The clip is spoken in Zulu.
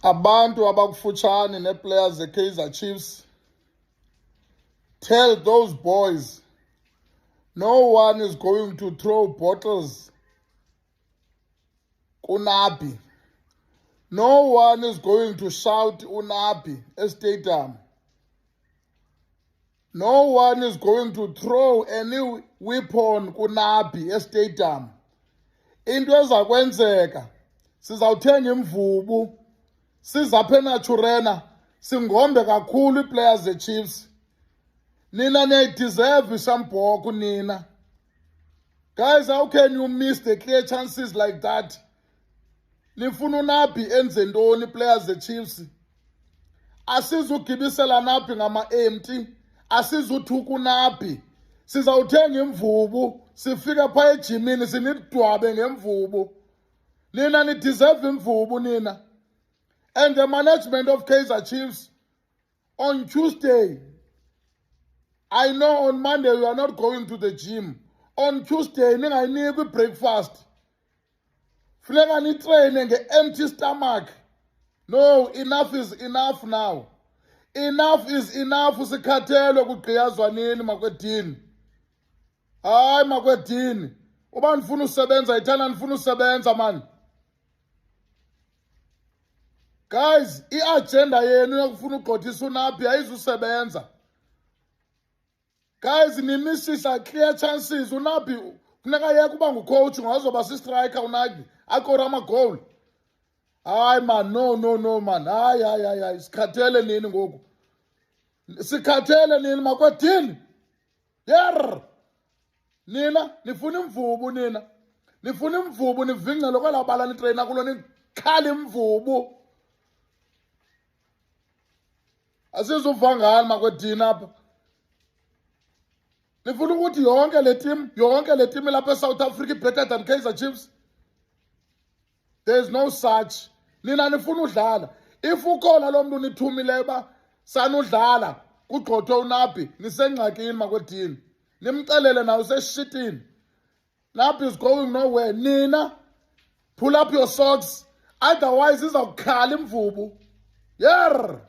Abantu abakufutshane neplayers zeKaizer Chiefs, tell those boys no one is going to throw bottles kuNabi. No one is going to shout uNabi stadium. No one is going to throw any weapon kuNabi stadium. Into ezakwenzeka sizawuthenga imvubu sizapha eNaturena singombe kakhulu iiplayers zeChiefs. Nina niyayideserve isambhoko nina. Guys, how can you miss the clear chances like that? Nifuna uNabi enze ntoni players zeChiefs? Asizugibisela Nabi ngama-empty, asizuthuka uNabi. Sizawuthenga imvubu, sifike phaa ejimini sinidwabe ngemvubu. Nina nideserve imvubu nina. And the management of Kaizer Chiefs, on Tuesday, I know on Monday you are not going to the gym. On Tuesday, ningayinikwi breakfast. Funeka nitrayine nge-empty stomach. No, enough is enough now. Enough is enough. Sikhathelwe kugqiyazwa nini makwedini. Hayi makwedini. Uba nifuna usebenza yithanda nifuna usebenza man. Guys, i-agenda yenu yokufuna ugqothisa uNabi ayizusebenza. Guys, nimisisa clear chances. uNabi funeka yeke uba ngucoach ngazoba si-striker uNabi akora amagoli. Hayi man, no man. Hayi sikhathele nini ngoku. Sikhathele nini makwedini. Yer. Nina nifuna imvubu nina. Nifuna imvubu nivingcele kwela bala nitrayina kulo nikhali imvubu. Asizuva ngani makwedini apha. Nifuna ukuthi yonke le team lapha eSouth Africa better than Kaizer Chiefs? There is no such. Nina nifuna udlala. If ukhona lo muntu nithumileyo ba sanudlala kugqothwe uNabi nisengxakini makwedini. Nimcelele nawo seshitini. Nabi is going nowhere. Nina pull up your socks, otherwise izawukhala imvubu. Yer.